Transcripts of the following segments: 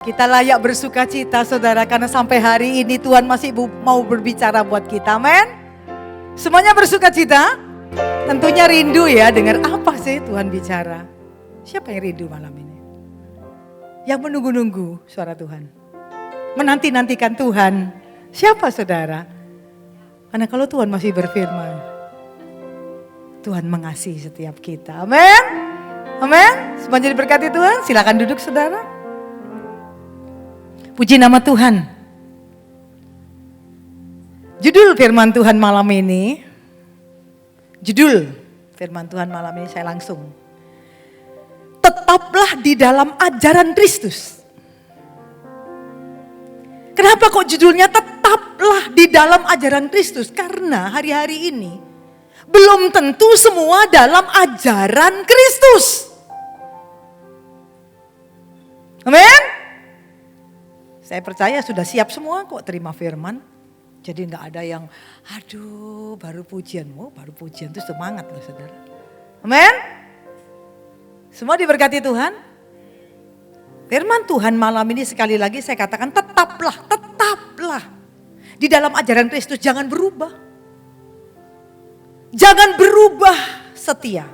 Kita layak bersuka cita saudara karena sampai hari ini Tuhan masih mau berbicara buat kita, amin. Semuanya bersuka cita? Tentunya rindu ya dengar apa sih Tuhan bicara. Siapa yang rindu malam ini? Yang menunggu-nunggu suara Tuhan. Menanti-nantikan Tuhan. Siapa saudara? Karena kalau Tuhan masih berfirman, Tuhan mengasihi setiap kita, amin. Amin. Semuanya diberkati Tuhan, silakan duduk saudara. Puji nama Tuhan. Judul firman Tuhan malam ini. Judul firman Tuhan malam ini saya langsung. Tetaplah di dalam ajaran Kristus. Kenapa kok judulnya tetaplah di dalam ajaran Kristus? Karena hari-hari ini belum tentu semua dalam ajaran Kristus. Amin. Saya percaya sudah siap semua kok terima firman. Jadi gak ada yang aduh baru pujian. Oh, baru pujian itu semangat loh saudara. Amin. Semua diberkati Tuhan. Firman Tuhan malam ini sekali lagi saya katakan tetaplah. Di dalam ajaran Kristus jangan berubah. Jangan berubah setia.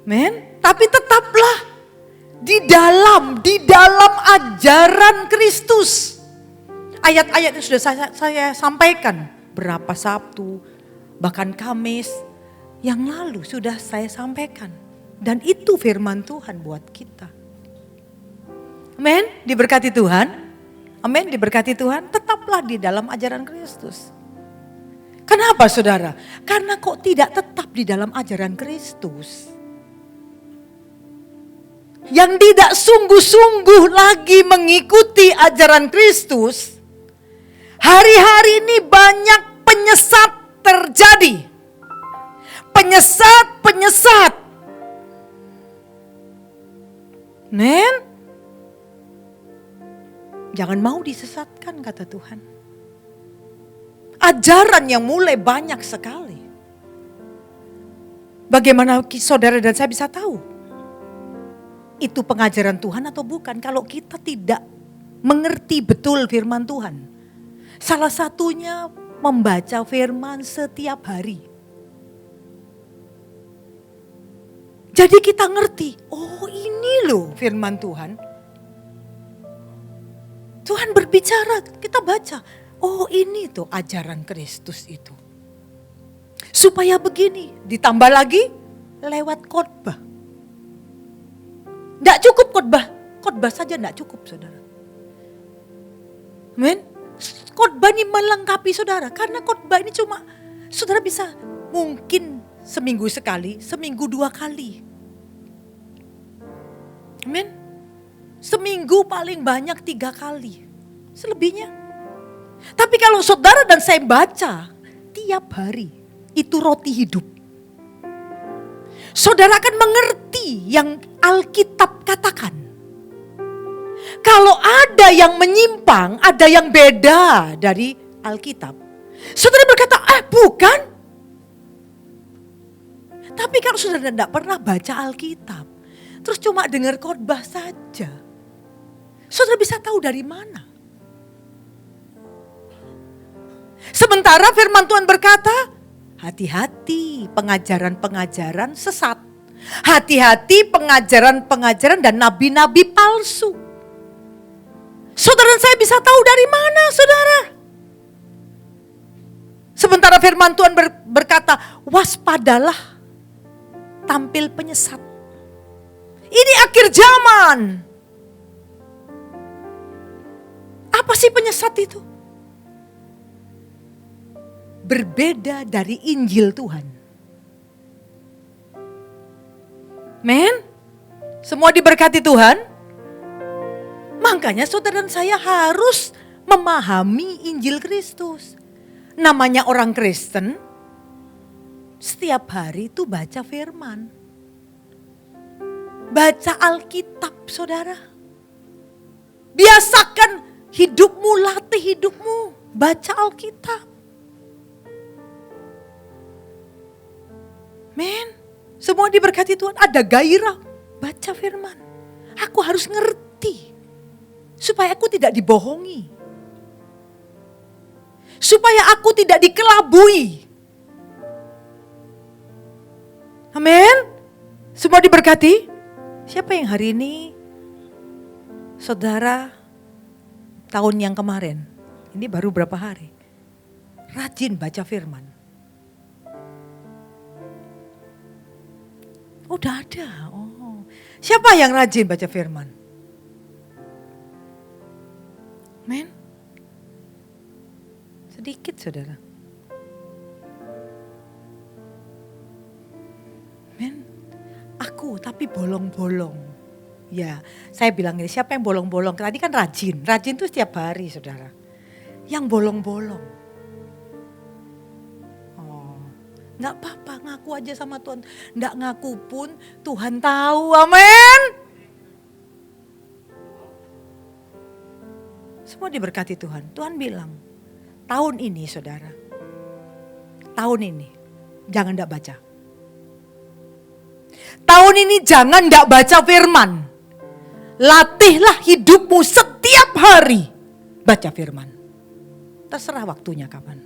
Amin. Tapi tetaplah. Di dalam ajaran Kristus. Ayat-ayat yang sudah saya sampaikan berapa Sabtu, bahkan Kamis yang lalu sudah saya sampaikan. Dan itu firman Tuhan buat kita. Amin, diberkati Tuhan. Amin, diberkati Tuhan. Tetaplah di dalam ajaran Kristus. Kenapa saudara? Karena kok tidak tetap di dalam ajaran Kristus? Yang tidak sungguh-sungguh lagi mengikuti ajaran Kristus, hari-hari ini banyak penyesat terjadi. Penyesat. Men, jangan mau disesatkan kata Tuhan. Ajaran yang mulai banyak sekali. Bagaimana saudara dan saya bisa tahu? Itu pengajaran Tuhan atau bukan kalau kita tidak mengerti betul firman Tuhan. Salah satunya membaca firman setiap hari. Jadi kita ngerti, oh ini loh firman Tuhan. Tuhan berbicara, kita baca, oh ini tuh ajaran Kristus itu. Supaya begini, ditambah lagi lewat khotbah. Tidak cukup khotbah saja tidak cukup saudara. Amin. Khotbah ini melengkapi saudara, karena khotbah ini cuma saudara bisa mungkin seminggu sekali, seminggu 2 kali. Amin. Seminggu paling banyak 3 kali, selebihnya. Tapi kalau saudara dan saya baca tiap hari, itu roti hidup. Saudara akan mengerti yang Alkitab katakan. Kalau ada yang menyimpang, ada yang beda dari Alkitab. Saudara berkata, bukan. Tapi kalau saudara tidak pernah baca Alkitab, terus cuma dengar khotbah saja, saudara bisa tahu dari mana? Sementara firman Tuhan berkata, hati-hati pengajaran-pengajaran sesat. Hati-hati pengajaran-pengajaran dan nabi-nabi palsu. Saudara dan saya bisa tahu dari mana saudara? Sementara firman Tuhan berkata, waspadalah tampil penyesat. Ini akhir zaman. Apa sih penyesat itu? Berbeda dari Injil Tuhan. Men, semua diberkati Tuhan. Makanya saudara dan saya harus memahami Injil Kristus. Namanya orang Kristen, setiap hari itu baca firman. Baca Alkitab saudara. Biasakan hidupmu, latih hidupmu. Baca Alkitab. Men, semua diberkati Tuhan, ada gairah baca firman. Aku harus ngerti. Supaya aku tidak dibohongi. Supaya aku tidak dikelabui. Amin. Semua diberkati. Siapa yang hari ini, saudara, tahun yang kemarin, ini baru berapa hari, rajin baca firman? Udah ada. Oh. Siapa yang rajin baca firman? Men? Sedikit, saudara. Men, aku tapi bolong-bolong. Ya, saya bilang ini, siapa yang bolong-bolong? Tadi kan rajin. Rajin itu setiap hari, saudara. Yang bolong-bolong. Oh, nggak apa-apa, ngaku aja sama Tuhan. Nggak ngaku pun Tuhan tahu, amin. Semua diberkati Tuhan. Tuhan bilang, tahun ini saudara, tahun ini jangan nggak baca. Tahun ini jangan nggak baca firman. Latihlah hidupmu setiap hari baca firman. Terserah waktunya kapan.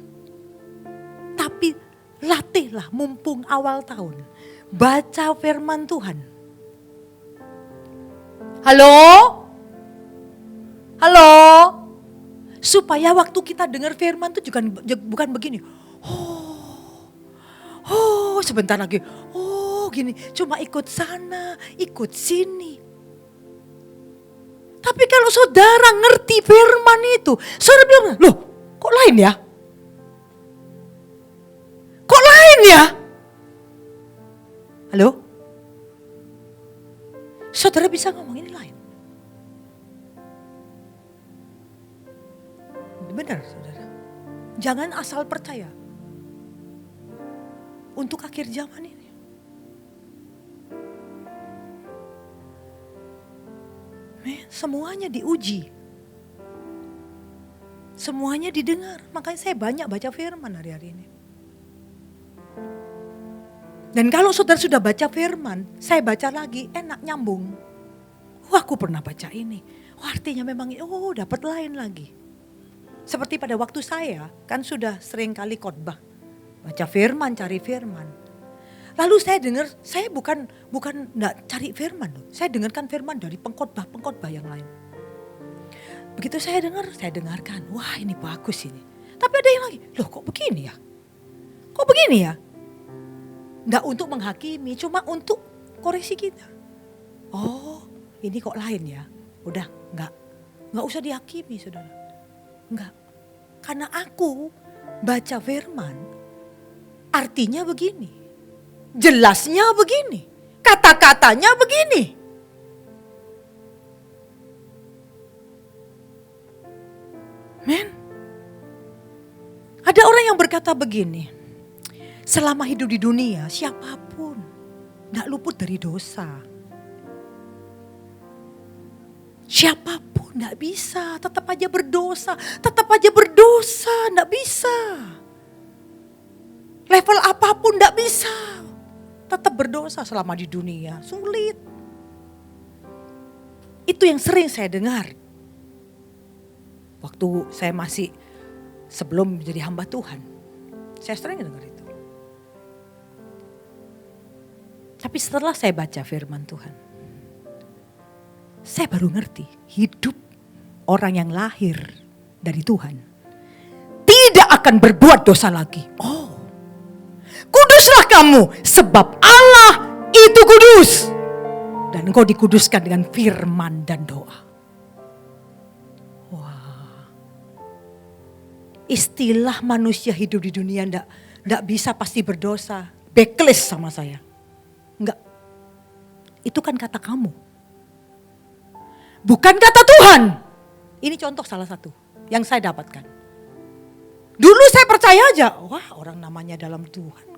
Tapi latihlah mumpung awal tahun. Baca firman Tuhan. Halo? Halo? Supaya waktu kita dengar firman itu juga bukan begini. Oh, sebentar lagi. Oh, gini. Cuma ikut sana, ikut sini. Tapi kalau saudara ngerti firman itu, saudara bilang, loh kok lain ya? Kok lain ya? Halo? Saudara bisa ngomong ini lain. Benar saudara. Jangan asal percaya. Untuk akhir zaman ini. Semuanya diuji. Semuanya didengar. Makanya saya banyak baca firman hari-hari ini. Dan kalau saudara sudah baca firman, saya baca lagi, enak nyambung. Wah, aku pernah baca ini. Oh, artinya memang, dapat lain lagi. Seperti pada waktu saya, kan sudah sering kali khotbah. Baca firman, cari firman. Lalu saya dengar, saya bukan enggak cari firman loh. Saya dengarkan firman dari pengkhotbah yang lain. Begitu saya dengarkan, wah ini bagus ini. Tapi ada yang lagi, loh kok begini ya? Kok begini ya? Enggak untuk menghakimi, cuma untuk koreksi kita. Oh, ini kok lain ya? Udah, enggak usah dihakimi saudara. Enggak, karena aku baca firman, artinya begini, jelasnya begini, kata-katanya begini. Men, ada orang yang berkata begini, selama hidup di dunia siapapun gak luput dari dosa. Siapapun gak bisa, tetap aja berdosa, gak bisa. Level apapun gak bisa, tetap berdosa selama di dunia, sulit. Itu yang sering saya dengar. Waktu saya masih sebelum menjadi hamba Tuhan, saya sering dengar itu. Tapi setelah saya baca firman Tuhan, saya baru ngerti hidup orang yang lahir dari Tuhan tidak akan berbuat dosa lagi. Oh, kuduslah kamu sebab Allah itu kudus. Dan engkau dikuduskan dengan firman dan doa. Wah, istilah manusia hidup di dunia ndak bisa pasti berdosa. Backlist sama saya. Enggak, itu kan kata kamu. Bukan kata Tuhan. Ini contoh salah satu yang saya dapatkan. Dulu saya percaya aja, wah orang namanya dalam Tuhan.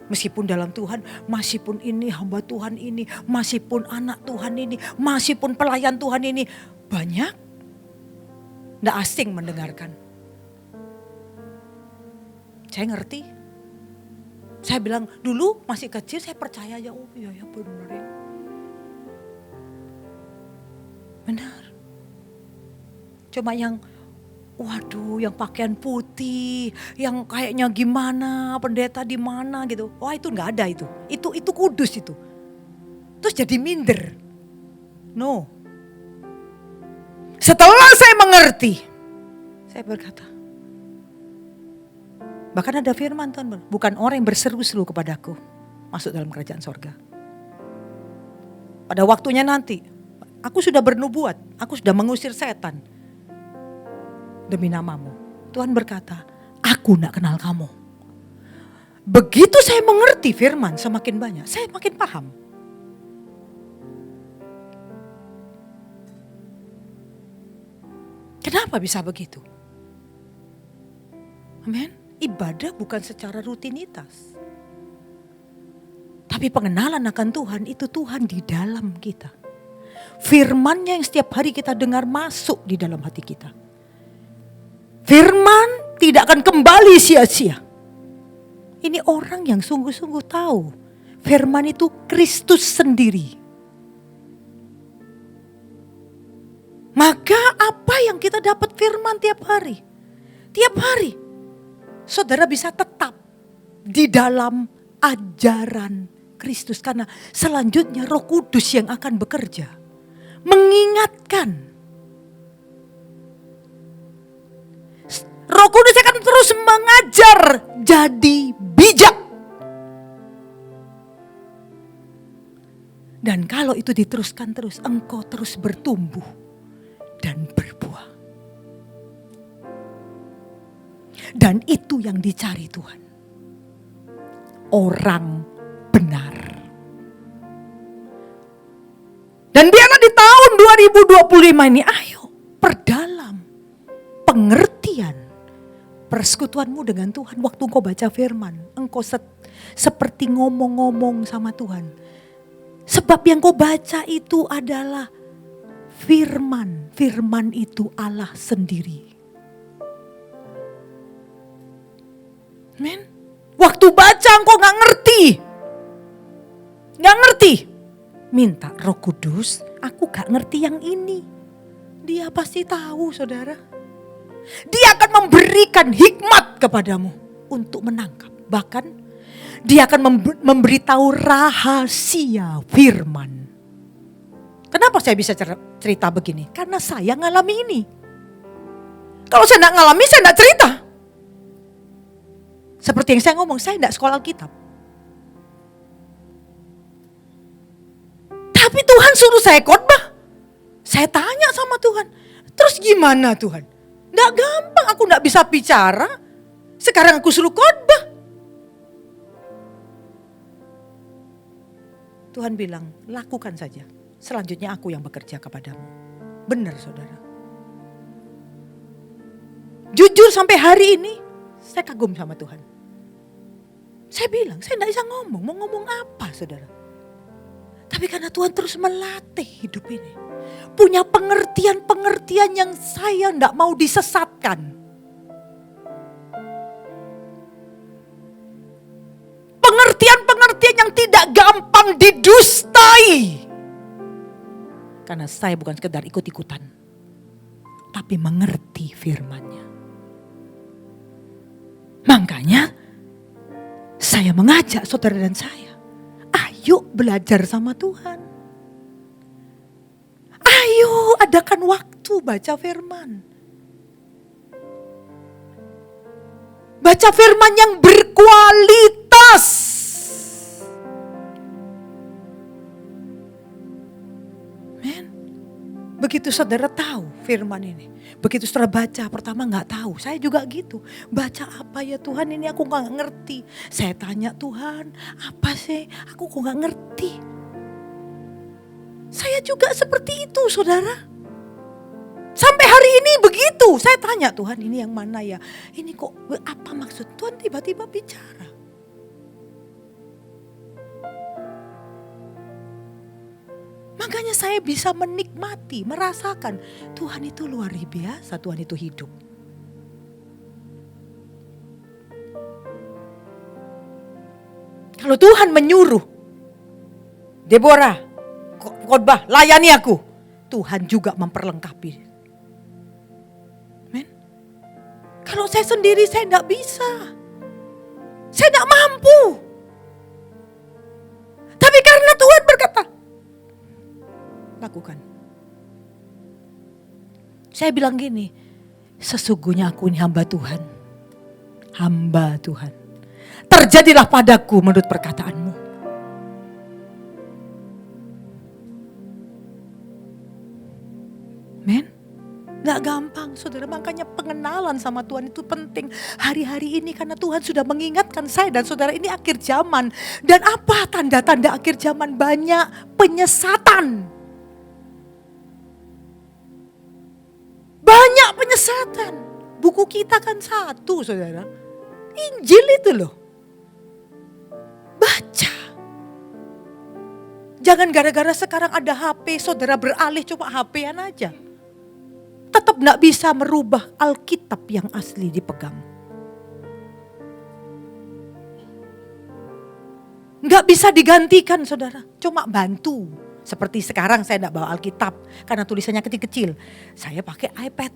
Meskipun dalam Tuhan, masih pun ini hamba Tuhan ini, masih pun anak Tuhan ini, masih pun pelayan Tuhan ini. Banyak, gak asing mendengarkan. Saya ngerti. Saya bilang dulu masih kecil saya percaya aja, oh iya ya benar ya. Benar. Cuma yang waduh, yang pakaian putih, yang kayaknya gimana, pendeta di mana gitu. Wah, itu nggak ada itu. Itu kudus itu. Terus jadi minder. No. Setelah saya mengerti, saya berkata, bahkan ada firman Tuhan, bukan orang yang berseru-seru kepadaku masuk dalam kerajaan sorga. Pada waktunya nanti, aku sudah bernubuat, aku sudah mengusir setan demi namamu. Tuhan berkata, aku tidak kenal kamu. Begitu saya mengerti firman semakin banyak, saya makin paham. Kenapa bisa begitu? Amin. Ibadah bukan secara rutinitas. Tapi pengenalan akan Tuhan, itu Tuhan di dalam kita. Firman-Nya yang setiap hari kita dengar masuk di dalam hati kita. Firman tidak akan kembali sia-sia. Ini orang yang sungguh-sungguh tahu. Firman itu Kristus sendiri. Maka apa yang kita dapat firman tiap hari? Tiap hari. Saudara bisa tetap di dalam ajaran Kristus. Karena selanjutnya Roh Kudus yang akan bekerja. Mengingatkan. Roh Kudus akan terus mengajar jadi bijak. Dan kalau itu diteruskan terus, engkau terus bertumbuh dan berbuah. Dan itu yang dicari Tuhan. Orang benar. Dan biarlah di tahun 2025 ini, ayo perdalam pengertian persekutuanmu dengan Tuhan. Waktu engkau baca firman, engkau seperti ngomong-ngomong sama Tuhan. Sebab yang kau baca itu adalah firman. Firman itu Allah sendiri. Amin. Waktu baca engkau gak ngerti. Gak ngerti. Minta Roh Kudus, aku gak ngerti yang ini. Dia pasti tahu, saudara. Dia akan memberikan hikmat kepadamu untuk menangkap. Bahkan dia akan memberitahu rahasia firman. Kenapa saya bisa cerita begini? Karena saya ngalami ini. Kalau saya tidak ngalami, saya tidak cerita. Seperti yang saya ngomong, saya tidak sekolah Alkitab. Tapi Tuhan suruh saya khotbah. Saya tanya sama Tuhan, terus gimana Tuhan? Tidak gampang, aku tidak bisa bicara. Sekarang aku suruh khotbah. Tuhan bilang, lakukan saja. Selanjutnya aku yang bekerja kepadamu. Benar saudara. Jujur sampai hari ini, saya kagum sama Tuhan. Saya bilang, saya tidak bisa ngomong. Mau ngomong apa saudara? Tapi karena Tuhan terus melatih hidup ini. Punya pengertian-pengertian yang saya tidak mau disesatkan. Pengertian-pengertian yang tidak gampang didustai. Karena saya bukan sekedar ikut-ikutan. Tapi mengerti firman-Nya. Makanya saya mengajak saudara dan saya. Ayo belajar sama Tuhan. Ayo adakan waktu baca firman. Baca firman yang berkualitas. Men, begitu saudara tahu firman ini. Begitu saudara baca, pertama gak tahu. Saya juga gitu. Baca apa ya Tuhan, ini aku gak ngerti. Saya tanya Tuhan, apa sih? Aku kok gak ngerti. Saya juga seperti itu saudara. Sampai hari ini begitu. Saya tanya Tuhan, ini yang mana ya? Ini kok apa maksud Tuhan, tiba-tiba bicara. Makanya saya bisa menikmati, merasakan Tuhan itu luar biasa, Tuhan itu hidup. Kalau Tuhan menyuruh, Deborah, khotbah, layani aku. Tuhan juga memperlengkapi. Men. Kalau saya sendiri saya tidak bisa. Saya tidak mampu. Tapi karena Tuhan berkata, lakukan. Saya bilang gini, sesungguhnya aku ini hamba Tuhan. Hamba Tuhan. Terjadilah padaku menurut perkataanmu. Men, gak gampang saudara, makanya pengenalan sama Tuhan itu penting. Hari-hari ini karena Tuhan sudah mengingatkan saya dan saudara, ini akhir zaman. Dan apa tanda-tanda akhir zaman? Banyak penyesatan. Banyak penyesatan. Buku kita kan satu saudara. Injil itu loh. Baca. Jangan gara-gara sekarang ada HP, saudara beralih cuma HP-an aja. Tetap gak bisa merubah Alkitab yang asli dipegang. Gak bisa digantikan saudara, cuma bantu. Seperti sekarang saya gak bawa Alkitab karena tulisannya kecil-kecil. Saya pakai iPad.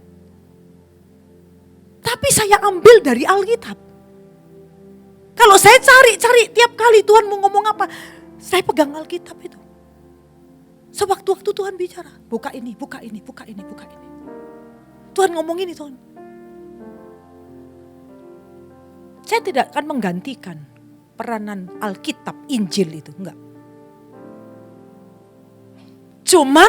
Tapi saya ambil dari Alkitab. Kalau saya cari tiap kali Tuhan mau ngomong apa, saya pegang Alkitab itu. Sewaktu-waktu Tuhan bicara, buka ini, buka ini, buka ini, buka ini. Tuhan ngomong ini Tuhan. Saya tidak akan menggantikan peranan Alkitab, Injil itu, enggak. Cuman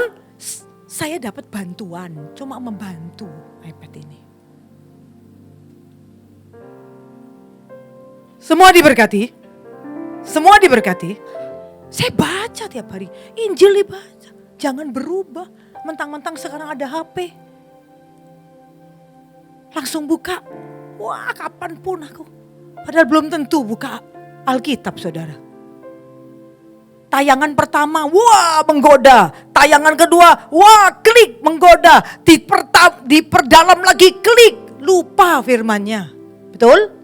saya dapat bantuan, cuma membantu iPad ini. Semua diberkati. Semua diberkati. Saya baca tiap hari. Injil dibaca. Jangan berubah. Mentang-mentang sekarang ada HP. Langsung buka. Wah, kapanpun aku. Padahal belum tentu buka Alkitab saudara. Tayangan pertama, wah menggoda. Tayangan kedua, wah klik menggoda. Diperdalam lagi klik. Lupa firmannya. Betul?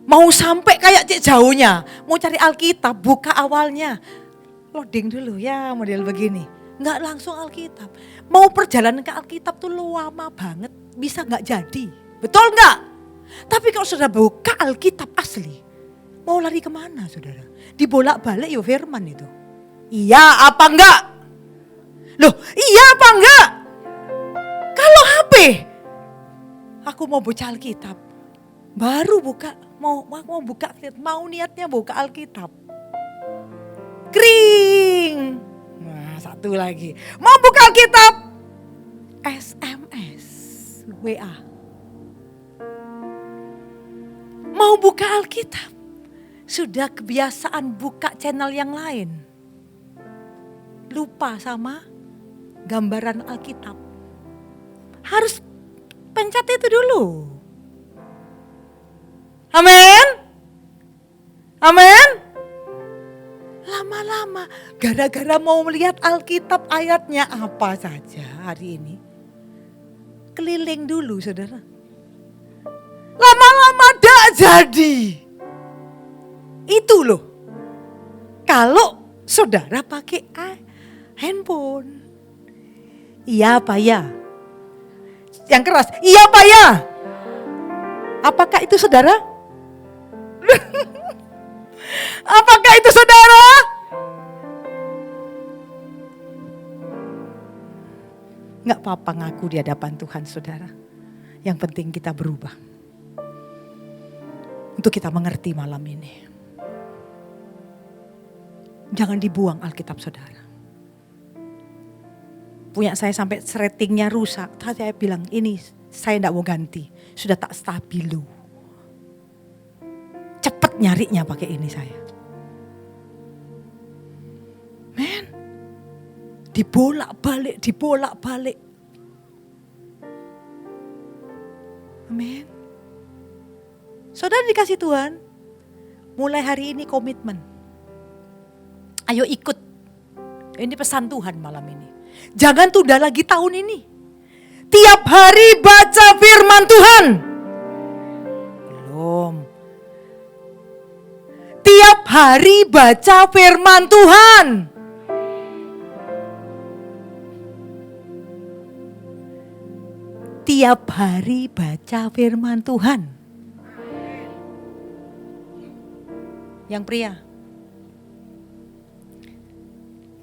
Mau sampai kayak cek jauhnya. Mau cari Alkitab, buka awalnya. Loading dulu ya model begini. Nggak langsung Alkitab. Mau perjalanan ke Alkitab tuh lama banget. Bisa nggak jadi. Betul nggak? Tapi kalau sudah buka Alkitab asli. Mau lari kemana saudara? Dibolak-balik ya firman itu. Iya apa enggak? Loh iya apa enggak? Kalau HP. Aku mau baca Alkitab. Baru buka. Mau buka, mau niatnya buka Alkitab. Kring. Nah, satu lagi. Mau buka Alkitab. SMS, WA. Mau buka Alkitab. Sudah kebiasaan buka channel yang lain. Lupa sama gambaran Alkitab. Harus pencet itu dulu. Amin. Amin. Lama-lama gara-gara mau melihat Alkitab ayatnya apa saja hari ini. Keliling dulu saudara. Lama-lama dak jadi. Itu loh. Kalau saudara pakai handphone. Iya apa ya? Yang keras. Iya apa ya? Apakah itu saudara? Apakah itu saudara? Nggak apa-apa ngaku di hadapan Tuhan saudara. Yang penting kita berubah. Untuk kita mengerti malam ini. Jangan dibuang Alkitab saudara. Punya saya sampai ratingnya rusak. Saya bilang ini saya tidak mau ganti. Sudah tak stabilo. Cepat nyarinya pakai ini saya. Men. Dibolak-balik, dibolak-balik. Amin. Saudara dikasih Tuhan. Mulai hari ini komitmen. Ayo ikut. Ini pesan Tuhan malam ini. Jangan tunda lagi tahun ini. Tiap hari baca firman Tuhan. Belum. Tiap hari baca firman Tuhan. Tiap hari baca firman Tuhan. Yang pria.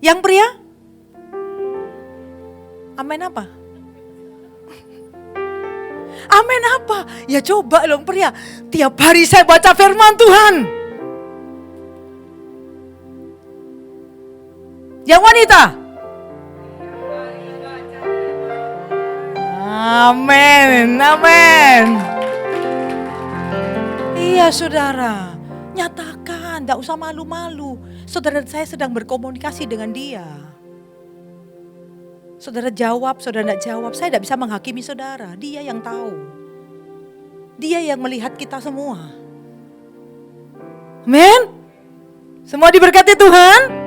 Yang pria? Amin apa? Amin apa? Ya coba dong pria. Tiap hari saya baca firman Tuhan. Yang wanita? Amin, amin. Iya saudara, nyatakan, tidak usah malu-malu. Saudara saya sedang berkomunikasi dengan dia. Saudara jawab, saudara tidak jawab, saya tidak bisa menghakimi saudara. Dia yang tahu. Dia yang melihat kita semua. Amin. Semua diberkati Tuhan.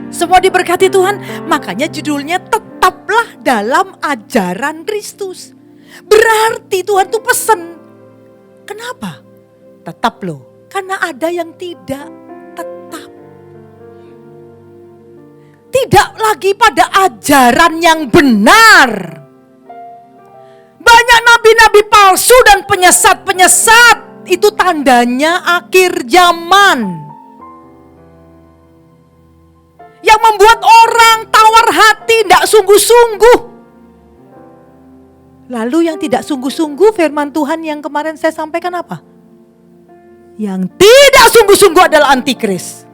Semua diberkati Tuhan. Makanya judulnya tetaplah dalam ajaran Kristus. Berarti Tuhan tuh pesen. Kenapa? Tetap loh. Karena ada yang tidak tetap. Tidak lagi pada ajaran yang benar. Banyak nabi-nabi palsu dan penyesat-penyesat. Itu tandanya akhir zaman. Yang membuat orang tawar hati, tidak sungguh-sungguh. Lalu yang tidak sungguh-sungguh firman Tuhan yang kemarin saya sampaikan apa? Yang tidak sungguh-sungguh adalah antikris.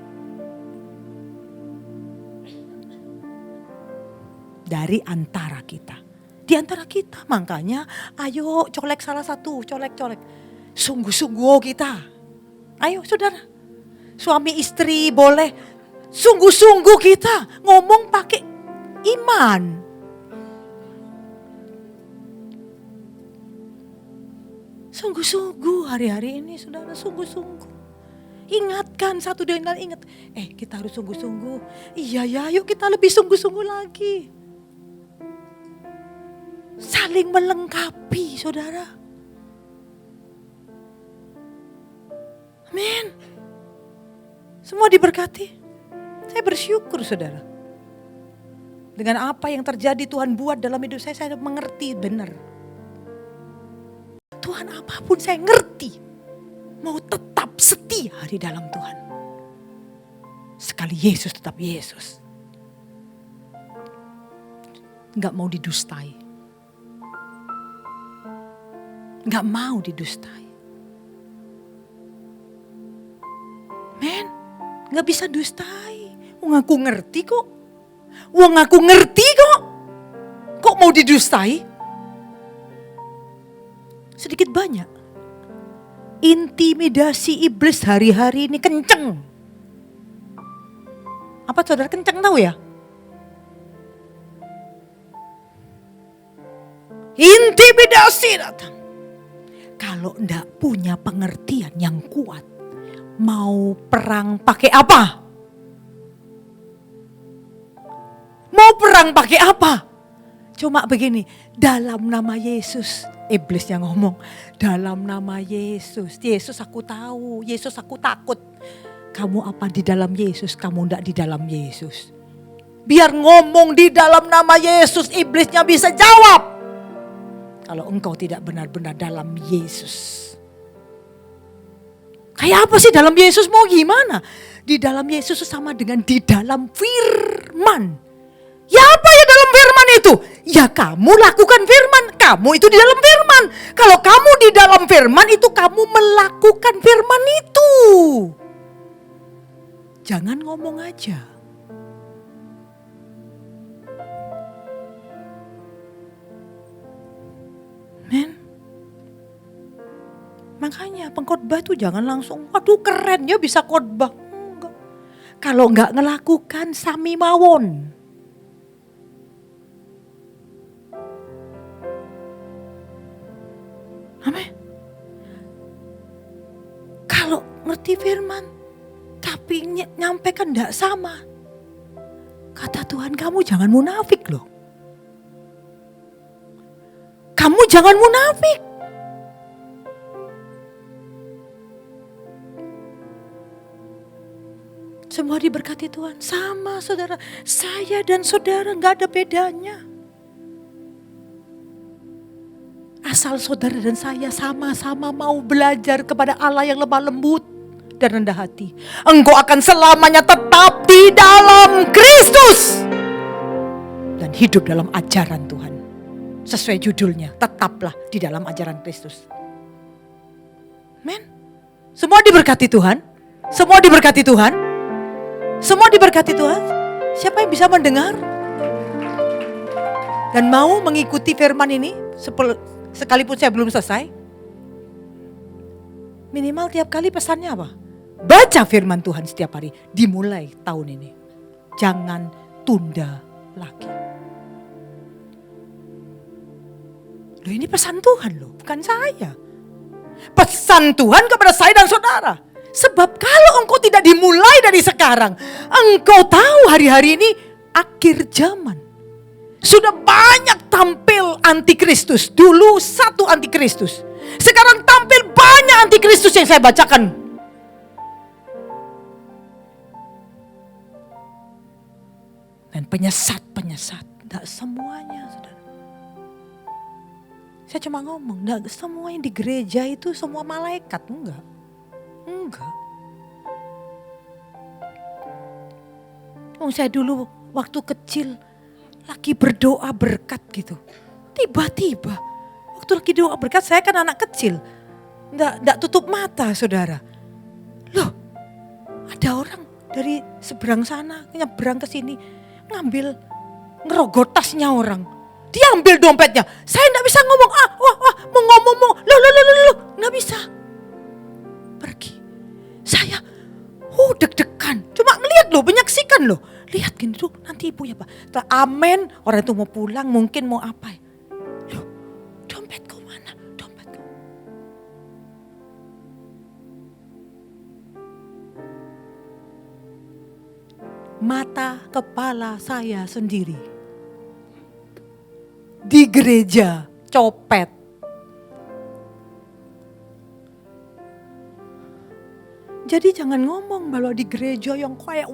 Dari antara kita. Di antara kita. Makanya ayo colek salah satu. Colek-colek. Sungguh-sungguh kita. Ayo saudara. Suami istri boleh. Sungguh-sungguh kita. Ngomong pakai iman. Sungguh-sungguh hari-hari ini saudara. Sungguh-sungguh. Ingatkan satu dengan ingat. Kita harus sungguh-sungguh. Iya ya yuk kita lebih sungguh-sungguh lagi. Saling melengkapi saudara. Amin. Semua diberkati. Saya bersyukur saudara. Dengan apa yang terjadi Tuhan buat dalam hidup saya mengerti benar. Tuhan apapun saya ngerti. Mau tetap setia di dalam Tuhan. Sekali Yesus tetap Yesus. Enggak mau didustai. Enggak mau didustai. Men, enggak bisa dustai. Wong aku ngerti kok. Wong aku ngerti kok. Kok mau didustai? Sedikit banyak. Intimidasi iblis hari-hari ini kenceng. Apa saudara kenceng tahu ya? Intimidasi datang. Kalau enggak punya pengertian yang kuat, mau perang pakai apa? Mau perang pakai apa? Cuma begini, dalam nama Yesus. Iblis yang ngomong, dalam nama Yesus. Yesus aku tahu, Yesus aku takut. Kamu apa di dalam Yesus, kamu enggak di dalam Yesus. Biar ngomong di dalam nama Yesus, iblisnya bisa jawab. Kalau engkau tidak benar-benar dalam Yesus. Kayak apa sih dalam Yesus mau gimana? Di dalam Yesus sama dengan di dalam firman. Ya apa ya dalam firman itu? Ya kamu lakukan firman. Kamu itu di dalam firman. Kalau kamu di dalam firman itu kamu melakukan firman itu. Jangan ngomong aja. Men. Makanya pengkhotbah tuh jangan langsung, waduh keren ya bisa khotbah. Enggak. Kalau enggak ngelakukan sami mawon. Amin. Kalau ngerti firman, tapi nyampaikan enggak sama. Kata Tuhan kamu jangan munafik loh. Kamu jangan munafik. Semua diberkati Tuhan. Sama saudara, saya dan saudara gak ada bedanya. Asal saudara dan saya sama-sama mau belajar kepada Allah yang lemah lembut dan rendah hati. Engkau akan selamanya tetap di dalam Kristus. Dan hidup dalam ajaran Tuhan. Sesuai judulnya, tetaplah di dalam ajaran Kristus. Amen. Semua diberkati Tuhan. Semua diberkati Tuhan. Semua diberkati Tuhan. Siapa yang bisa mendengar? Dan mau mengikuti firman ini sekalipun saya belum selesai. Minimal tiap kali pesannya apa? Baca firman Tuhan setiap hari. Dimulai tahun ini. Jangan tunda lagi. Loh, ini pesan Tuhan loh, bukan saya. Pesan Tuhan kepada saya dan saudara. Sebab kalau engkau tidak dimulai dari sekarang, engkau tahu hari-hari ini akhir zaman. Sudah banyak tampil antikristus. Dulu satu antikristus. Sekarang tampil banyak antikristus yang saya bacakan. Dan penyesat-penyesat. Tidak semuanya, saudara. Saya cuma ngomong, tidak semua yang di gereja itu semua malaikat. Enggak. Saya dulu waktu kecil lagi berdoa berkat gitu. Tiba-tiba waktu lagi doa berkat, saya kan anak kecil. Enggak tutup mata saudara. Loh, ada orang dari seberang sana nyebrang ke sini ngerogot tasnya orang. Dia ambil dompetnya. Saya enggak bisa ngomong. Mau ngomong. Loh, enggak bisa. Pergi. Saya deg-degan. Cuma melihat loh, menyaksikan loh. Lihat gini tuh, nanti ibunya apa? Amin, orang itu mau pulang, mungkin mau apa. Loh, dompetku mana? Dompetku. Mata kepala saya sendiri. Di gereja, copet. Jadi jangan ngomong bahwa di gereja yang kayak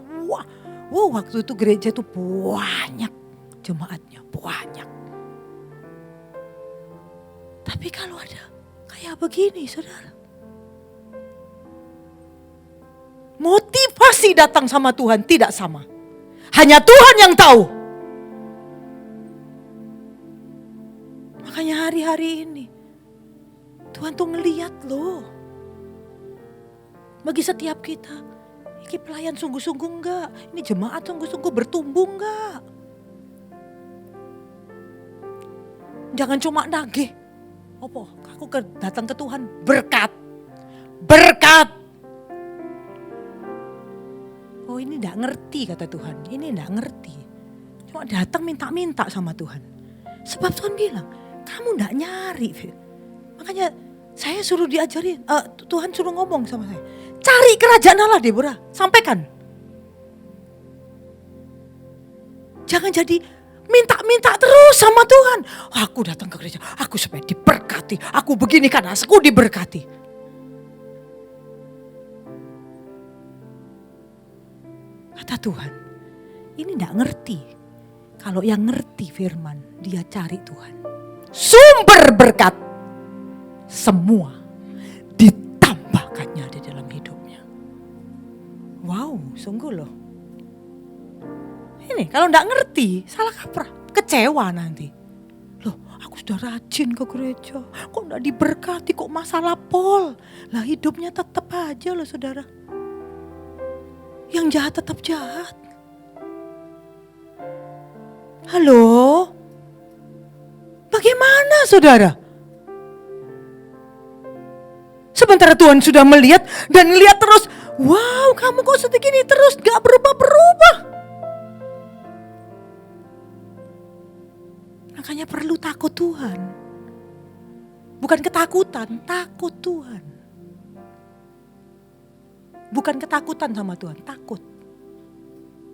waktu itu gereja itu banyak jemaatnya, banyak. Tapi kalau ada kayak begini saudara. Motivasi datang sama Tuhan tidak sama. Hanya Tuhan yang tahu. Makanya hari-hari ini Tuhan tuh ngeliat loh. Bagi setiap kita, ini pelayan sungguh-sungguh enggak? Ini jemaat sungguh-sungguh bertumbuh enggak? Jangan cuma nagih. Aku datang ke Tuhan berkat. Berkat. Oh ini enggak ngerti kata Tuhan. Ini enggak ngerti. Cuma datang minta-minta sama Tuhan. Sebab Tuhan bilang, kamu enggak nyari. Makanya saya suruh diajarin, Tuhan suruh ngomong sama saya. Cari kerajaan Allah Deborah, sampaikan. Jangan jadi minta-minta terus sama Tuhan. Aku datang ke gereja, aku supaya diberkati. Aku begini karena aku diberkati. Kata Tuhan, ini enggak ngerti. Kalau yang ngerti firman, dia cari Tuhan. Sumber berkat. Semua ditambahkannya di dalam hidupnya. Wow, sungguh loh. Ini kalau enggak ngerti, salah kaprah, kecewa nanti. Loh, aku sudah rajin ke gereja, kok enggak diberkati, kok masalah pol. Lah hidupnya tetap aja loh saudara. Yang jahat tetap jahat. Halo? Bagaimana saudara? Sementara Tuhan sudah melihat dan lihat terus. Wow, kamu kok segini terus gak berubah-berubah. Makanya perlu takut Tuhan. Bukan ketakutan, takut Tuhan. Bukan ketakutan sama Tuhan, takut.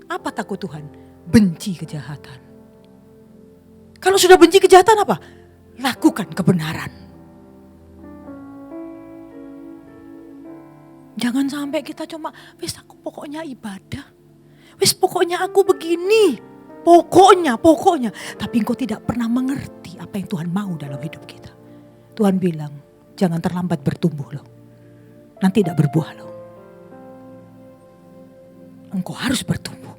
Apa takut Tuhan? Benci kejahatan. Kalau sudah benci kejahatan apa? Lakukan kebenaran. Jangan sampai kita cuma, wis aku pokoknya ibadah. Wis pokoknya aku begini. Pokoknya. Tapi engkau tidak pernah mengerti apa yang Tuhan mau dalam hidup kita. Tuhan bilang, jangan terlambat bertumbuh loh. Nanti tidak berbuah loh. Engkau harus bertumbuh.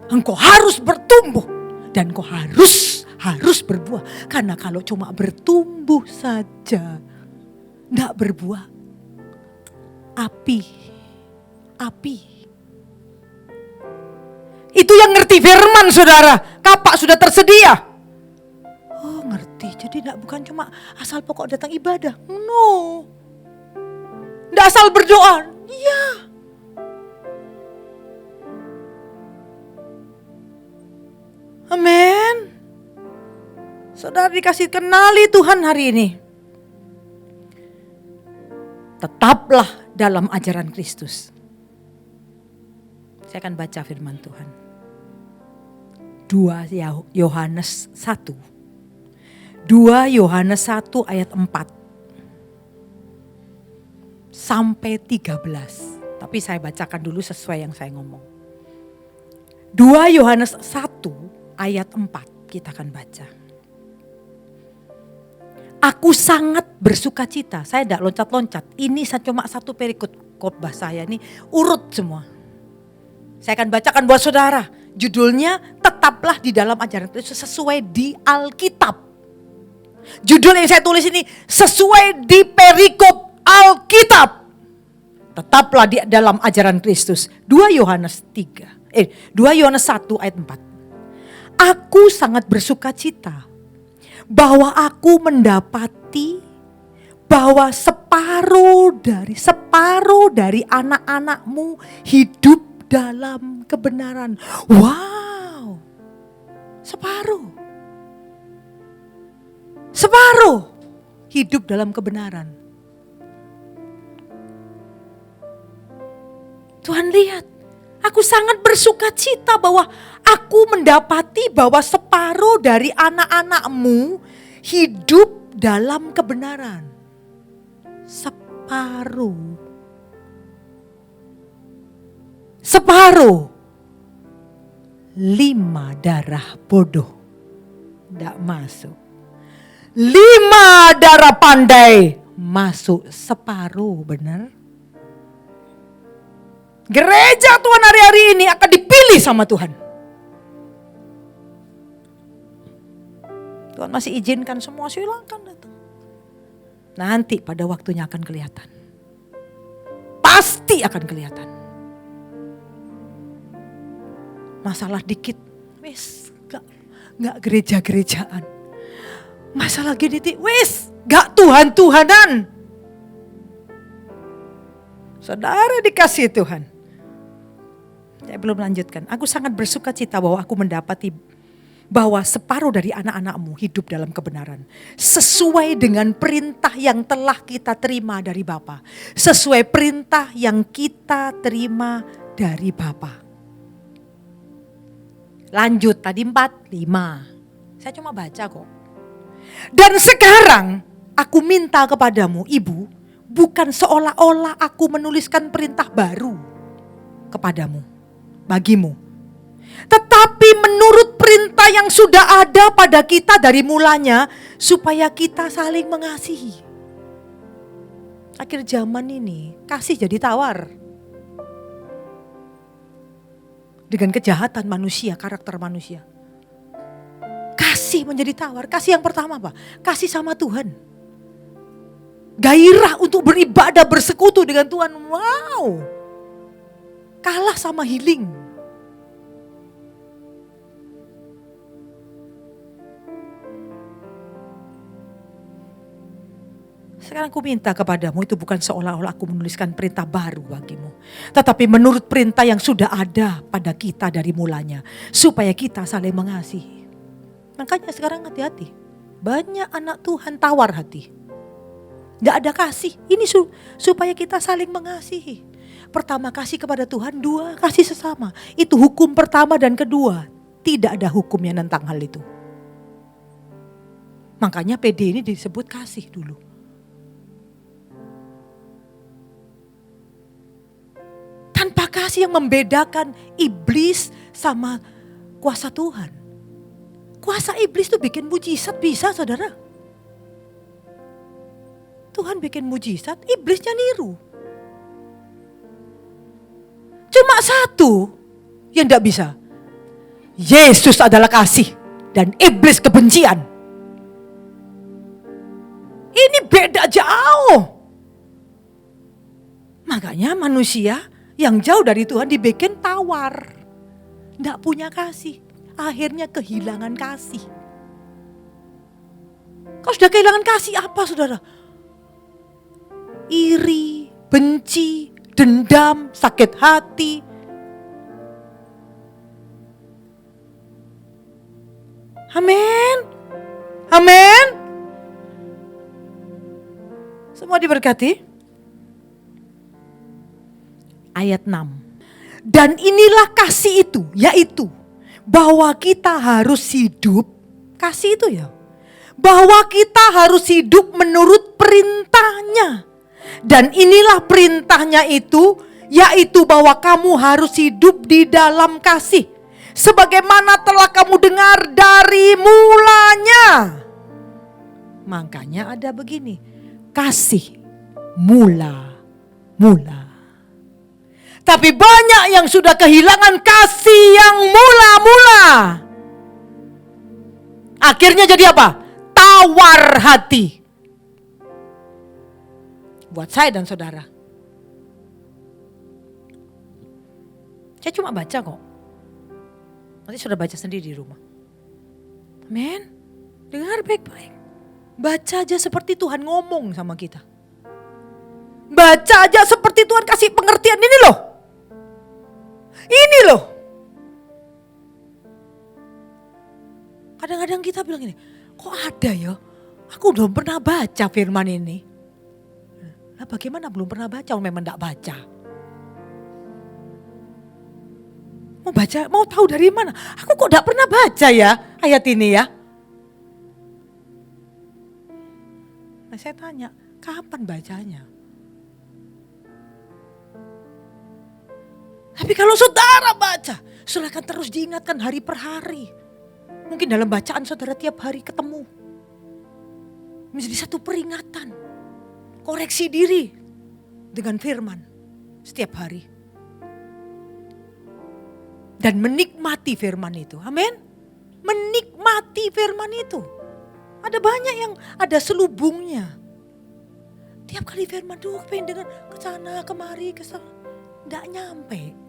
Engkau harus bertumbuh. Dan engkau harus berbuah. Karena kalau cuma bertumbuh saja, tidak berbuah. Api. Itu yang ngerti firman saudara. Kapak sudah tersedia. Oh ngerti. Jadi bukan cuma asal pokok datang ibadah. No. Tidak asal berdoa. Iya. Amin. Saudara dikasih kenali Tuhan hari ini. Tetaplah dalam ajaran Kristus. Saya akan baca firman Tuhan. 2 Yohanes 1. 2 Yohanes 1 ayat 4. Sampai 13. Tapi saya bacakan dulu sesuai yang saya ngomong. 2 Yohanes 1 ayat 4 kita akan baca. Aku sangat bersuka cita. Saya tidak loncat-loncat. Ini cuma satu perikop khotbah saya ini urut semua. Saya akan bacakan buat saudara. Judulnya tetaplah di dalam ajaran Kristus sesuai di Alkitab. Judul yang saya tulis ini sesuai di perikop Alkitab. Tetaplah di dalam ajaran Kristus. 2 Yohanes 1 ayat 4. Aku sangat bersuka cita bahwa aku mendapati bahwa separuh dari anak-anakmu hidup dalam kebenaran. Wow, separuh hidup dalam kebenaran. Tuhan lihat, aku sangat bersuka cita bahwa aku mendapati bahwa separuh dari anak-anakmu hidup dalam kebenaran. Separuh. 5 darah bodoh. Tidak masuk. 5 darah pandai masuk separuh, benar? Gereja Tuhan hari-hari ini akan dipilih sama Tuhan. Tuhan masih izinkan semua, silakan datang. Nanti pada waktunya akan kelihatan. Pasti akan kelihatan. Masalah dikit, wis gak gereja-gerejaan. Masalah gini, wis gak Tuhan-Tuhanan. Saudara dikasih Tuhan. Saya belum lanjutkan. Aku sangat bersuka cita bahwa aku mendapati bahwa separuh dari anak-anakmu hidup dalam kebenaran. Sesuai dengan perintah yang telah kita terima dari Bapa. Sesuai perintah yang kita terima dari Bapa. Lanjut tadi 4, 5. Saya cuma baca kok. Dan sekarang aku minta kepadamu ibu, bukan seolah-olah aku menuliskan perintah baru kepadamu, bagimu. Tetapi menurut perintah yang sudah ada pada kita dari mulanya, supaya kita saling mengasihi. Akhir zaman ini, kasih jadi tawar. Dengan kejahatan manusia, karakter manusia. Kasih menjadi tawar. Kasih yang pertama apa? Kasih sama Tuhan. Gairah untuk beribadah, bersekutu dengan Tuhan. Wow. Kalah sama healing. Sekarang aku minta kepadamu, itu bukan seolah-olah aku menuliskan perintah baru bagimu. Tetapi menurut perintah yang sudah ada pada kita dari mulanya. Supaya kita saling mengasihi. Makanya sekarang hati-hati. Banyak anak Tuhan tawar hati. Tidak ada kasih. Ini supaya kita saling mengasihi. Pertama, kasih kepada Tuhan. 2, kasih sesama. Itu hukum pertama dan kedua. Tidak ada hukumnya tentang hal itu. Makanya PD ini disebut kasih dulu. kasih yang membedakan iblis sama kuasa Tuhan. Kuasa iblis tuh bikin mujizat bisa, saudara. Tuhan bikin mujizat, iblisnya niru. Cuma satu yang tidak bisa. Yesus adalah kasih dan iblis kebencian. Ini beda jauh. Makanya manusia yang jauh dari Tuhan dibikin tawar. Tidak punya kasih. Akhirnya kehilangan kasih. Kalau sudah kehilangan kasih apa, saudara? Iri, benci, dendam, sakit hati. Amin. Amin. Semua diberkati. Ayat 6. Dan inilah kasih itu, yaitu bahwa kita harus hidup, kasih itu ya, bahwa kita harus hidup menurut perintahnya. Dan inilah perintahnya itu, yaitu bahwa kamu harus hidup di dalam kasih, sebagaimana telah kamu dengar dari mulanya. Makanya ada begini, kasih mula-mula. Tapi banyak yang sudah kehilangan kasih yang mula-mula. Akhirnya jadi apa? Tawar hati. Buat saya dan saudara. Saya cuma baca kok. Nanti sudah baca sendiri di rumah. Amin. Dengar baik-baik. Baca aja seperti Tuhan ngomong sama kita. Baca aja seperti Tuhan kasih pengertian ini loh. Ini loh. Kadang-kadang kita bilang gini, kok ada ya? Aku belum pernah baca firman ini. Nah bagaimana belum pernah baca? Memang tidak baca. Mau baca, mau tahu dari mana? Aku kok tidak pernah baca ya ayat ini ya. Nah saya tanya, kapan bacanya? Tapi kalau saudara baca, saudara akan terus diingatkan hari per hari. Mungkin dalam bacaan saudara tiap hari ketemu. Menjadi satu peringatan. Koreksi diri dengan firman setiap hari. Dan menikmati firman itu. Amin. Menikmati firman itu. Ada banyak yang ada selubungnya. Tiap kali firman tuh pengen dengar kesana kemari kesana. Tidak nyampe.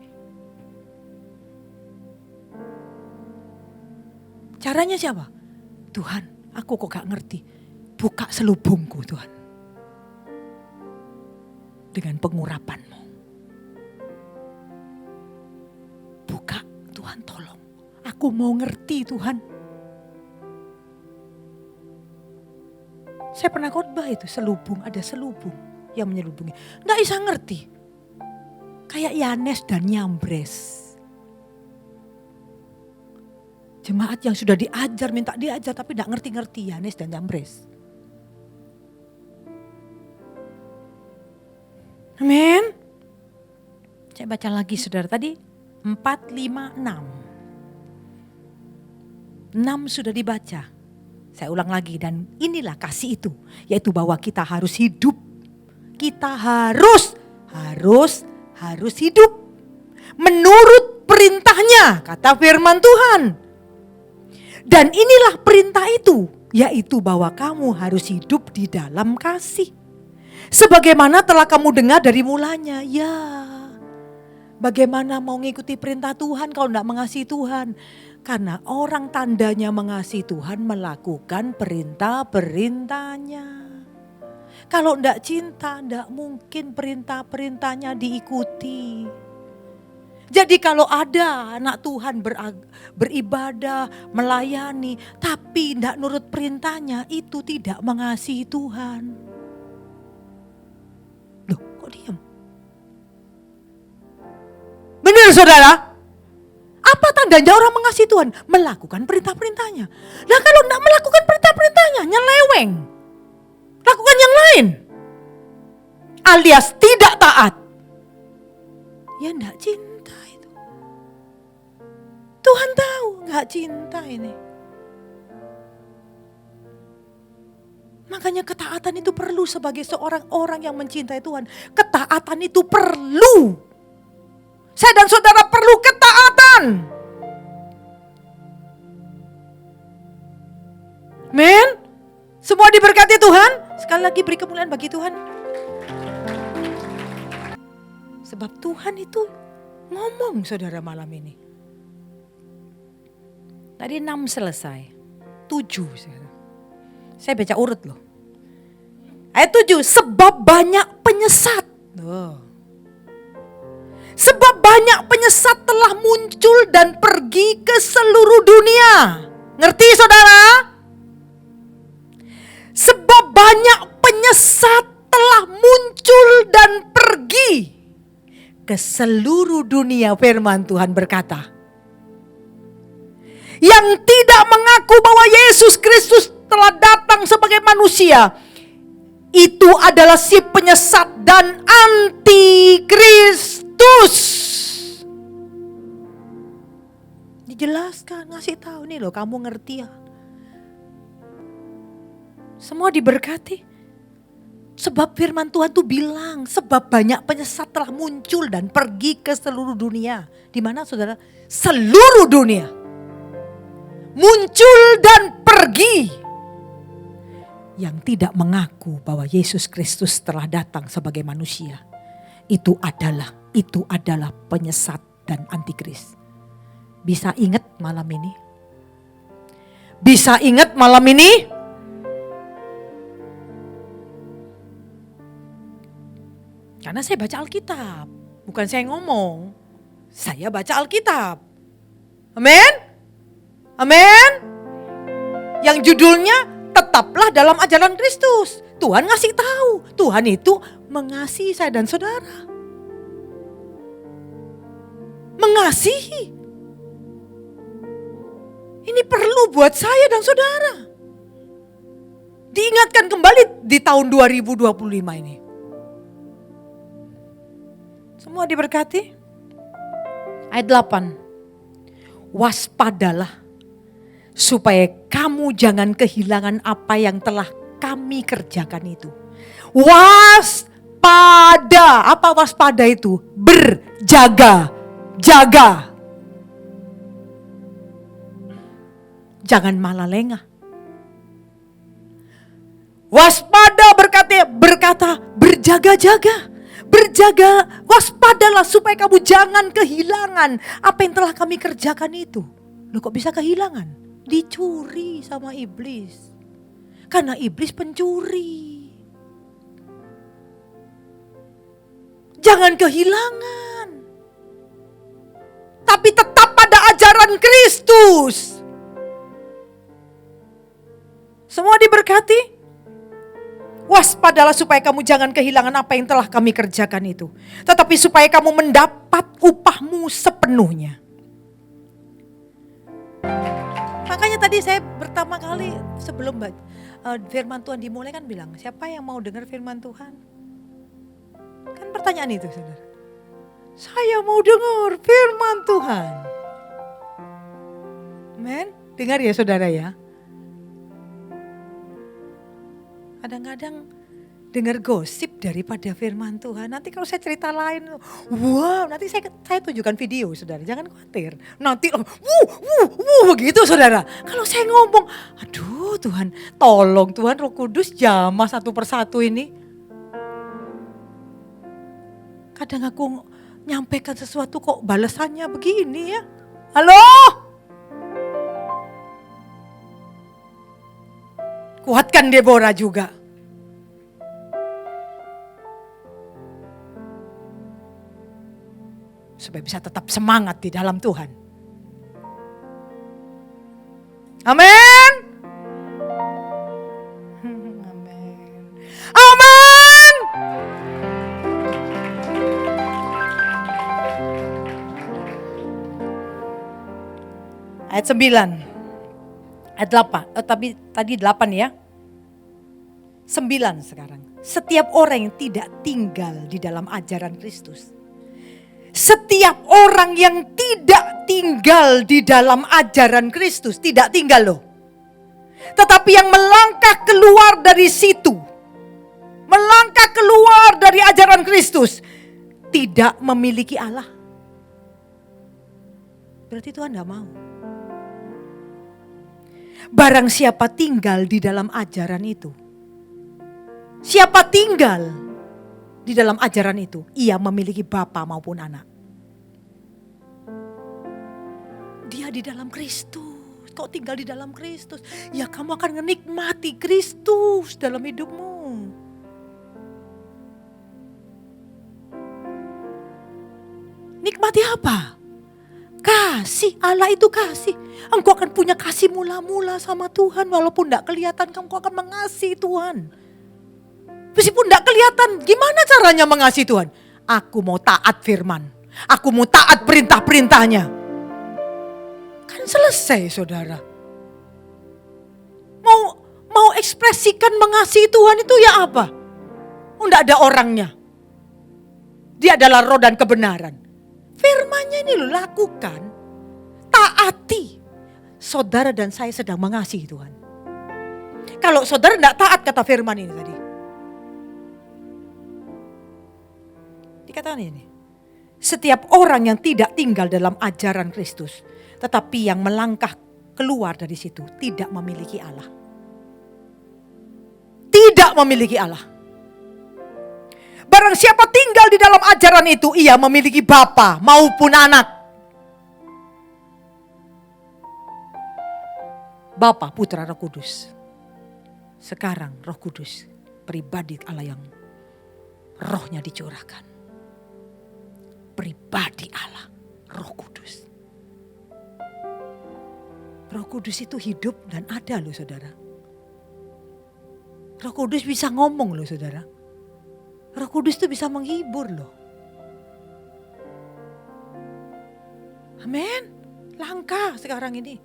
Caranya siapa? Tuhan, aku kok gak ngerti. Buka selubungku Tuhan. Dengan pengurapan-Mu. Buka Tuhan tolong. Aku mau ngerti Tuhan. Saya pernah khotbah itu selubung. Ada selubung yang menyelubungi. Gak bisa ngerti. Kayak Yanes dan Yambres. Jemaat yang sudah diajar, minta diajar tapi tidak ngerti-ngerti Yanes dan Yambres. Amin. Saya baca lagi saudara tadi 4, 5, 6. 6 sudah dibaca. Saya ulang lagi dan inilah kasih itu. Yaitu bahwa kita harus hidup. Kita harus hidup. Menurut perintahnya kata firman Tuhan. Dan inilah perintah itu, yaitu bahwa kamu harus hidup di dalam kasih. Sebagaimana telah kamu dengar dari mulanya. Ya, bagaimana mau ngikuti perintah Tuhan kalau tidak mengasihi Tuhan? Karena orang tandanya mengasihi Tuhan melakukan perintah-perintahnya. Kalau tidak cinta, tidak mungkin perintah-perintahnya diikuti. Jadi kalau ada anak Tuhan beribadah, melayani, tapi tidak nurut perintahnya, itu tidak mengasihi Tuhan. Loh, kok diam? Benar saudara? Apa tandanya orang mengasihi Tuhan? Melakukan perintah-perintahnya. Nah kalau tidak melakukan perintah-perintahnya, nyeleweng. Lakukan yang lain. Alias tidak taat. Ya enggak cinta itu. Tuhan tahu enggak cinta ini. Makanya ketaatan itu perlu sebagai seorang orang yang mencintai Tuhan. Ketaatan itu perlu. Saya dan saudara perlu ketaatan. Men, semua diberkati Tuhan. Sekali lagi beri kemuliaan bagi Tuhan. Sebab Tuhan itu ngomong saudara malam ini. Tadi 6 selesai. 7 sekarang. Saya baca urut loh. Ayat 7, sebab banyak penyesat. Sebab banyak penyesat telah muncul dan pergi ke seluruh dunia. Ngerti saudara? Sebab banyak penyesat telah muncul dan pergi ke seluruh dunia, firman Tuhan berkata. Yang tidak mengaku bahwa Yesus Kristus telah datang sebagai manusia, itu adalah si penyesat dan antikristus. Dijelaskan, ngasih tahu nih loh, kamu ngerti ya. Semua diberkati. Sebab firman Tuhan tuh bilang, sebab banyak penyesat telah muncul dan pergi ke seluruh dunia. Di mana saudara? Seluruh dunia. Muncul dan pergi. Yang tidak mengaku bahwa Yesus Kristus telah datang sebagai manusia. Itu adalah penyesat dan antikris. Bisa ingat malam ini? Bisa ingat malam ini? Karena saya baca Alkitab. Bukan saya ngomong. Saya baca Alkitab. Amin? Amin? Yang judulnya tetaplah dalam ajaran Kristus. Tuhan ngasih tahu. Tuhan itu mengasihi saya dan saudara. Mengasihi. Ini perlu buat saya dan saudara. Diingatkan kembali di tahun 2025 ini. Semua diberkati. Ayat 8. Waspadalah. Supaya kamu jangan kehilangan apa yang telah kami kerjakan itu. Waspada. Apa waspada itu? Berjaga. Jaga. Jangan malah lengah. Waspada berkata berjaga-jaga. Berjaga, waspadalah supaya kamu jangan kehilangan apa yang telah kami kerjakan itu. Loh kok bisa kehilangan? Dicuri sama iblis. Karena iblis pencuri. Jangan kehilangan. Tapi tetap pada ajaran Kristus. Semua diberkati. Waspadalah supaya kamu jangan kehilangan apa yang telah kami kerjakan itu. Tetapi supaya kamu mendapat upahmu sepenuhnya. Makanya tadi saya pertama kali sebelum firman Tuhan dimulai kan bilang, siapa yang mau dengar firman Tuhan? Kan pertanyaan itu saudara. Saya mau dengar firman Tuhan. Amen. Dengar ya saudara ya. Kadang-kadang dengar gosip daripada firman Tuhan. Nanti kalau saya cerita lain, wow, nanti saya tunjukkan video saudara, jangan khawatir. Nanti, begitu saudara. Kalau saya ngomong, aduh Tuhan, tolong Tuhan Roh Kudus jamah satu persatu ini. Kadang aku nyampaikan sesuatu kok balasannya begini ya. Halo? Kuatkan Deborah juga. Supaya bisa tetap semangat di dalam Tuhan. Amin. Amin. Amin. Ayat 9. Ayat 8, tadi 8 ya. 9 sekarang. Setiap orang yang tidak tinggal di dalam ajaran Kristus. Setiap orang yang tidak tinggal di dalam ajaran Kristus, tidak tinggal loh. Tetapi yang melangkah keluar dari situ, melangkah keluar dari ajaran Kristus, tidak memiliki Allah. Berarti Tuhan tidak mau. Barang siapa tinggal di dalam ajaran itu, siapa tinggal di dalam ajaran itu, ia memiliki bapa maupun anak. Dia di dalam Kristus. Kau tinggal di dalam Kristus, ya kamu akan menikmati Kristus dalam hidupmu. Nikmati apa? Kasih. Allah itu kasih. Engkau akan punya kasih mula-mula sama Tuhan. Walaupun tidak kelihatan, engkau akan mengasihi Tuhan. Meskipun tidak kelihatan, gimana caranya mengasihi Tuhan? Aku mau taat firman. Aku mau taat perintah-perintahnya. Kan selesai saudara. Mau ekspresikan mengasihi Tuhan itu ya apa? Tidak ada orangnya. Dia adalah roh dan kebenaran. Firman-Nya ini lo lakukan. Taati. Saudara dan saya sedang mengasihi Tuhan. Kalau saudara tidak taat kata firman ini tadi. Dikatakan ini. Setiap orang yang tidak tinggal dalam ajaran Kristus, tetapi yang melangkah keluar dari situ, tidak memiliki Allah. Tidak memiliki Allah. Barang siapa tinggal di dalam ajaran itu, ia memiliki bapa maupun anak. Bapa, Putra, Roh Kudus. Sekarang Roh Kudus, pribadi Allah yang rohnya dicurahkan. Pribadi Allah, Roh Kudus. Roh Kudus itu hidup dan ada loh saudara. Roh Kudus bisa ngomong loh saudara. Roh Kudus itu bisa menghibur loh. Amin. Langka sekarang ini.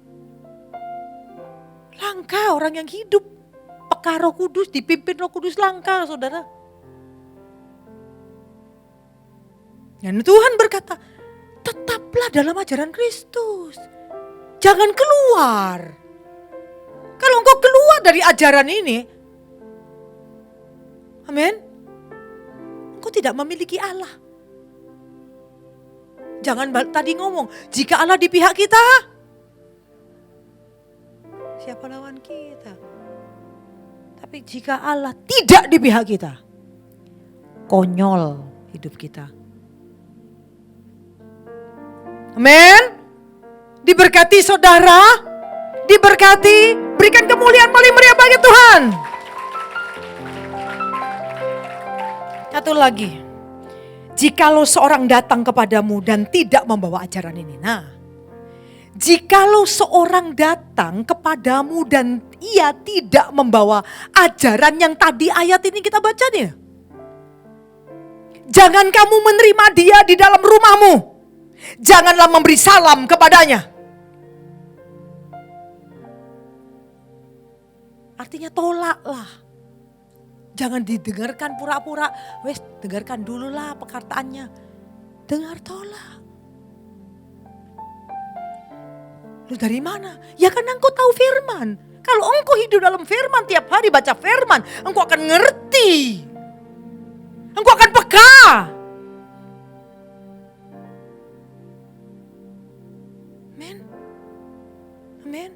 Langka orang yang hidup. Peka Roh Kudus, dipimpin Roh Kudus langka saudara. Dan Tuhan berkata, tetaplah dalam ajaran Kristus. Jangan keluar. Kalau engkau keluar dari ajaran ini, amin, engkau tidak memiliki Allah. Jangan tadi ngomong, jika Allah di pihak kita, siapa lawan kita? Tapi jika Allah tidak di pihak kita, konyol hidup kita. Amin. Diberkati saudara, diberkati, berikan kemuliaan paling meriah bagi Tuhan. Satu lagi, jikalau seorang datang kepadamu dan tidak membawa ajaran ini. Nah, jikalau seorang datang kepadamu dan ia tidak membawa ajaran yang tadi ayat ini kita baca nih. Jangan kamu menerima dia di dalam rumahmu. Janganlah memberi salam kepadanya. Artinya tolaklah. Jangan didengarkan pura-pura. Wes dengarkan dulu lah perkataannya. Dengar tolak. Lu dari mana? Ya kan engkau tahu firman. Kalau engkau hidup dalam firman, tiap hari baca firman, engkau akan ngerti. Engkau akan peka. Amin.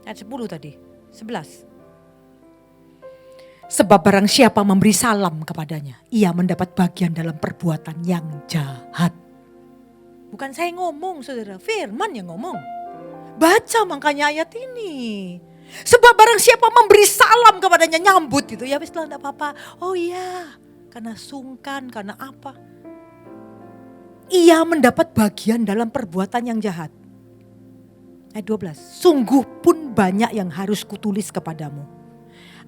Ayat 10 tadi, 11. Sebab barang siapa memberi salam kepadanya, ia mendapat bagian dalam perbuatan yang jahat. Bukan saya ngomong saudara, firman yang ngomong. Baca makanya ayat ini. Sebab barang siapa memberi salam kepadanya, nyambut gitu. Ya wis lah enggak apa-apa. Oh iya, karena sungkan, karena apa. Ia mendapat bagian dalam perbuatan yang jahat. Ayat 12. Sungguh pun banyak yang harus kutulis kepadamu.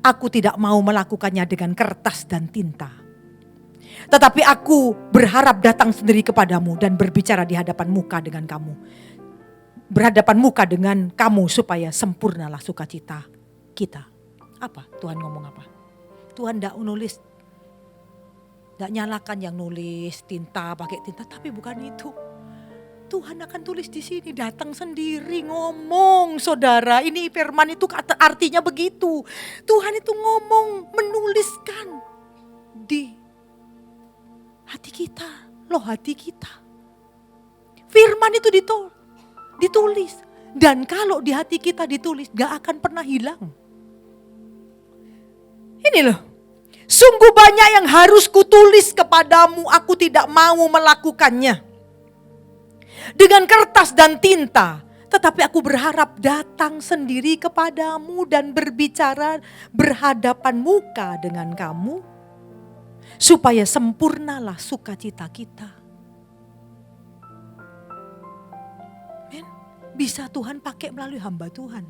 Aku tidak mau melakukannya dengan kertas dan tinta. Tetapi aku berharap datang sendiri kepadamu dan berbicara di hadapan muka dengan kamu. Berhadapan muka dengan kamu supaya sempurnalah sukacita kita. Apa? Tuhan ngomong apa? Tuhan tidak menulis Gak nyalakan yang nulis tinta, pakai tinta, tapi bukan itu. Tuhan akan tulis di sini, datang sendiri ngomong, saudara. Ini firman itu artinya begitu. Tuhan itu ngomong, menuliskan di hati kita, loh hati kita. Firman itu ditulis. Dan kalau di hati kita ditulis, gak akan pernah hilang. Ini loh, sungguh banyak yang harus kutulis kepadamu, aku tidak mau melakukannya. Dengan kertas dan tinta, tetapi aku berharap datang sendiri kepadamu dan berbicara berhadapan muka dengan kamu, supaya sempurnalah sukacita kita. Bisa Tuhan pakai melalui hamba Tuhan.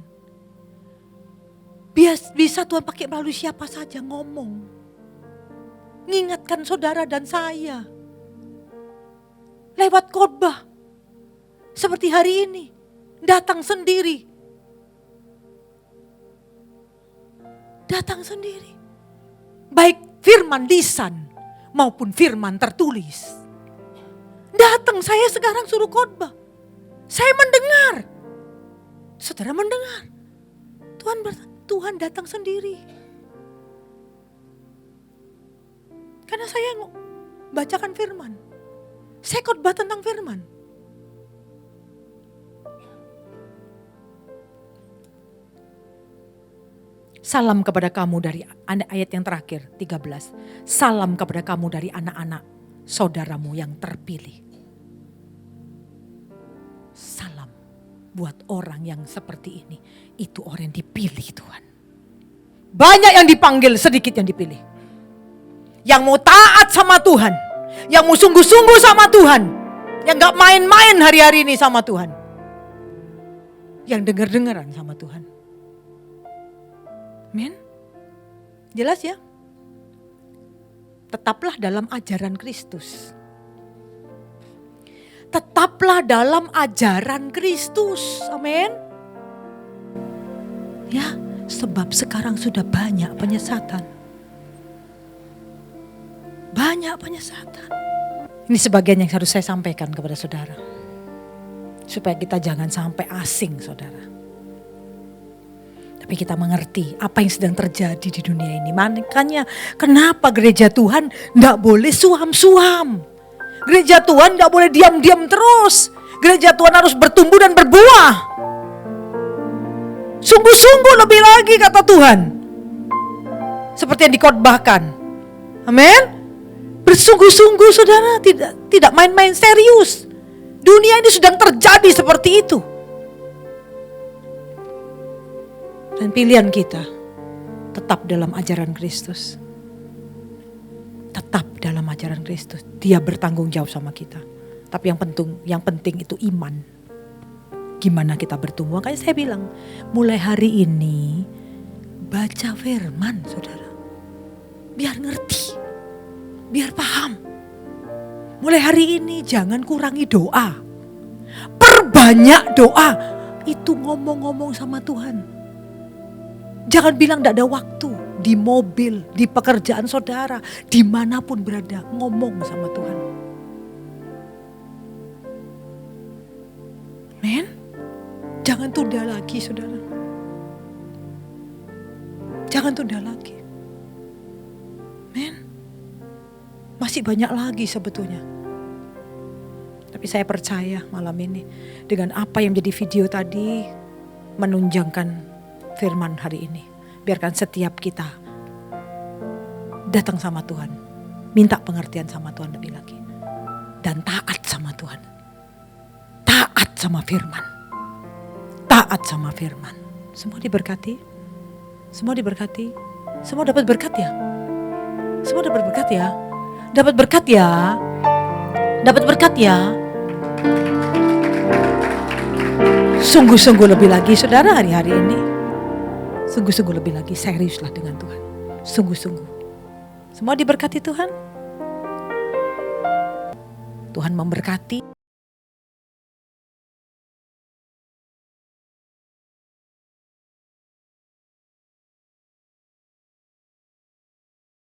Bisa Tuhan pakai melalui siapa saja ngomong. Ngingatkan saudara dan saya. Lewat khotbah. Seperti hari ini. Datang sendiri. Datang sendiri. Baik firman lisan maupun firman tertulis. Datang, saya sekarang suruh khotbah. Saya mendengar. Saudara mendengar. Tuhan datang sendiri. Karena saya bacakan firman. Saya khotbah tentang firman. Salam kepada kamu dari ayat yang terakhir 13. Salam kepada kamu dari anak-anak saudaramu yang terpilih. Salam buat orang yang seperti ini. Itu orang yang dipilih Tuhan. Banyak yang dipanggil, sedikit yang dipilih. Yang mau taat sama Tuhan. Yang mau sungguh-sungguh sama Tuhan. Yang gak main-main hari-hari ini sama Tuhan. Yang denger-dengeran sama Tuhan. Amin. Jelas ya? Tetaplah dalam ajaran Kristus. Tetaplah dalam ajaran Kristus. Amin. Ya, sebab sekarang sudah banyak penyesatan. Banyak penyesatan. Ini sebagian yang harus saya sampaikan kepada saudara. Supaya kita jangan sampai asing, saudara. Tapi kita mengerti apa yang sedang terjadi di dunia ini. Makanya kenapa gereja Tuhan tidak boleh suam-suam. Gereja Tuhan gak boleh diam-diam terus. Gereja Tuhan harus bertumbuh dan berbuah. Sungguh-sungguh lebih lagi kata Tuhan. Seperti yang dikhotbahkan. Amin. Bersungguh-sungguh saudara, tidak main-main, serius. Dunia ini sedang terjadi seperti itu. Dan pilihan kita tetap dalam ajaran Kristus. Tetap dalam ajaran Kristus. Dia bertanggung jawab sama kita. Tapi yang penting itu iman. Gimana kita bertumbuh. Makanya saya bilang, mulai hari ini baca firman saudara. Biar ngerti. Biar paham. Mulai hari ini jangan kurangi doa. Perbanyak doa. Itu ngomong-ngomong sama Tuhan. Jangan bilang tidak ada waktu. Di mobil, di pekerjaan saudara, dimanapun berada, ngomong sama Tuhan. Men, jangan tunda lagi saudara. Jangan tunda lagi. Men, masih banyak lagi sebetulnya. Tapi saya percaya malam ini, dengan apa yang jadi video tadi, menunjangkan firman hari ini. Biarkan setiap kita datang sama Tuhan. Minta pengertian sama Tuhan lebih lagi. Dan taat sama Tuhan. Taat sama firman. Taat sama firman. Semua diberkati. Semua diberkati. Semua dapat berkat ya. Semua dapat berkat ya. Dapat berkat ya. Dapat berkat ya. Sungguh-sungguh lebih lagi saudara hari-hari ini. Sungguh-sungguh lebih lagi, seriuslah dengan Tuhan. Sungguh-sungguh. Semua diberkati Tuhan. Tuhan memberkati.